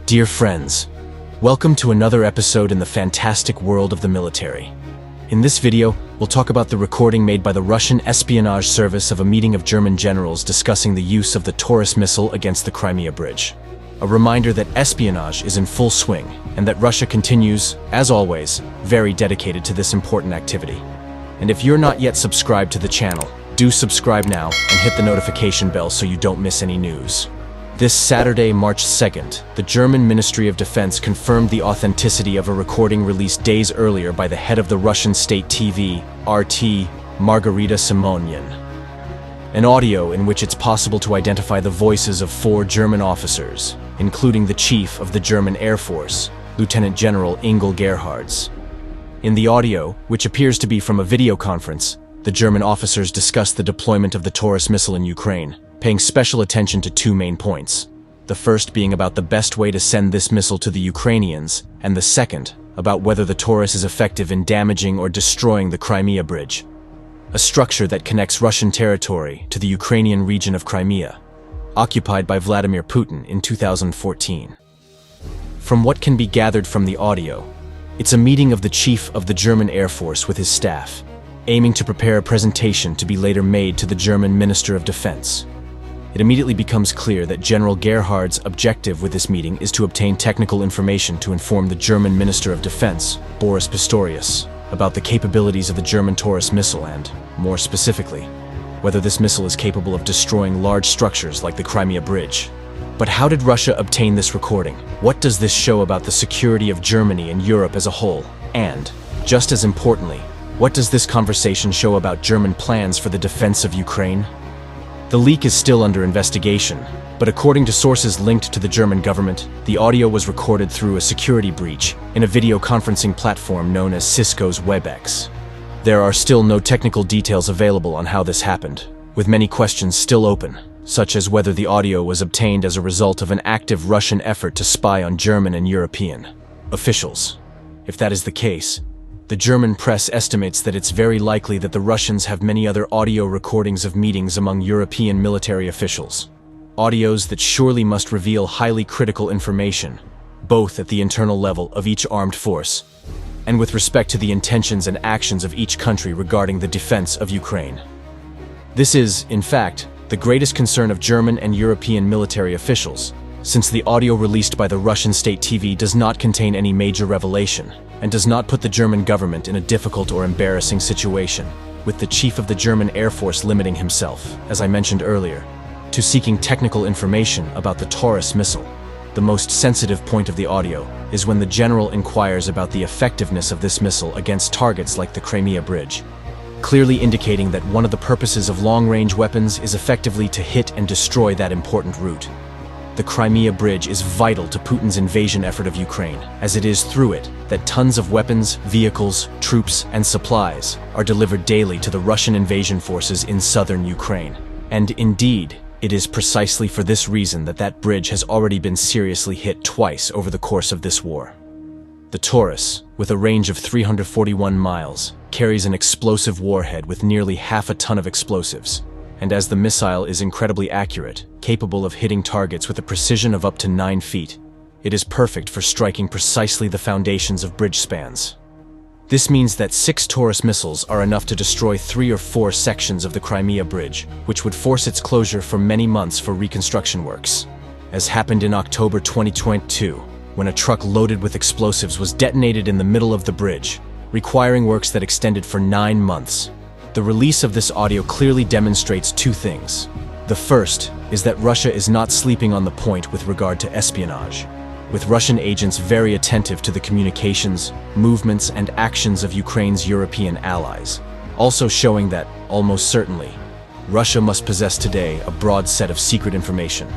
Dear friends, welcome to another episode in the fantastic world of the military. In this video, we'll talk about the recording made by the Russian espionage service of a meeting of German generals discussing the use of the Taurus missile against the Crimea bridge. A reminder that espionage is in full swing and that Russia continues, as always, very dedicated to this important activity. And if you're not yet subscribed to the channel, do subscribe now and hit the notification bell so you don't miss any news. This Saturday, March 2nd, the German Ministry of Defense confirmed the authenticity of a recording released days earlier by the head of the Russian state TV, RT, Margarita Simonyan. An audio in which it's possible to identify the voices of 4 German officers, including the chief of the German Air Force, Lieutenant General Ingel Gerhards. In the audio, which appears to be from a video conference, the German officers discussed the deployment of the Taurus missile in Ukraine, paying special attention to 2 main points. The first being about the best way to send this missile to the Ukrainians, and the second about whether the Taurus is effective in damaging or destroying the Crimea bridge, a structure that connects Russian territory to the Ukrainian region of Crimea, occupied by Vladimir Putin in 2014. From what can be gathered from the audio, it's a meeting of the chief of the German Air Force with his staff, aiming to prepare a presentation to be later made to the German Minister of Defense. It immediately becomes clear that General Gerhard's objective with this meeting is to obtain technical information to inform the German Minister of Defense, Boris Pistorius, about the capabilities of the German Taurus missile and, more specifically, whether this missile is capable of destroying large structures like the Crimea bridge. But how did Russia obtain this recording? What does this show about the security of Germany and Europe as a whole? And, just as importantly, what does this conversation show about German plans for the defense of Ukraine? The leak is still under investigation, but according to sources linked to the German government, the audio was recorded through a security breach in a video conferencing platform known as Cisco's WebEx. There are still no technical details available on how this happened, with many questions still open, such as whether the audio was obtained as a result of an active Russian effort to spy on German and European officials. If that is the case, the German press estimates that it's very likely that the Russians have many other audio recordings of meetings among European military officials. Audios that surely must reveal highly critical information, both at the internal level of each armed force, and with respect to the intentions and actions of each country regarding the defense of Ukraine. This is, in fact, the greatest concern of German and European military officials, since the audio released by the Russian state TV does not contain any major revelation, and does not put the German government in a difficult or embarrassing situation, with the chief of the German Air Force limiting himself, as I mentioned earlier, to seeking technical information about the Taurus missile. The most sensitive point of the audio is when the general inquires about the effectiveness of this missile against targets like the Crimea bridge, clearly indicating that one of the purposes of long-range weapons is effectively to hit and destroy that important route. The Crimea bridge is vital to Putin's invasion effort of Ukraine, as it is through it that tons of weapons, vehicles, troops, and supplies are delivered daily to the Russian invasion forces in southern Ukraine. And indeed, it is precisely for this reason that that bridge has already been seriously hit twice over the course of this war. The Taurus, with a range of 341 miles, carries an explosive warhead with nearly half a ton of explosives. And as the missile is incredibly accurate, capable of hitting targets with a precision of up to 9 feet, it is perfect for striking precisely the foundations of bridge spans. This means that 6 Taurus missiles are enough to destroy 3 or 4 sections of the Crimea bridge, which would force its closure for many months for reconstruction works, as happened in October 2022, when a truck loaded with explosives was detonated in the middle of the bridge, requiring works that extended for 9 months. The release of this audio clearly demonstrates 2 things. The first is that Russia is not sleeping on the point with regard to espionage, with Russian agents very attentive to the communications, movements, and actions of Ukraine's European allies, also showing that, almost certainly, Russia must possess today a broad set of secret information.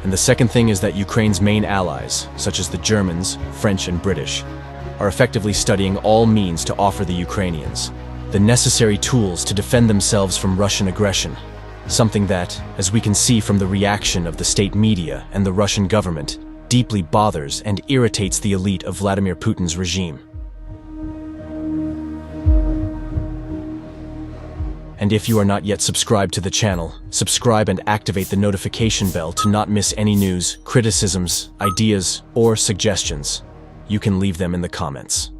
And the second thing is that Ukraine's main allies, such as the Germans, French, and British, are effectively studying all means to offer the Ukrainians the necessary tools to defend themselves from Russian aggression, something that, as we can see from the reaction of the state media and the Russian government, deeply bothers and irritates the elite of Vladimir Putin's regime. And if you are not yet subscribed to the channel, subscribe and activate the notification bell to not miss any news, criticisms, ideas, or suggestions. You can leave them in the comments.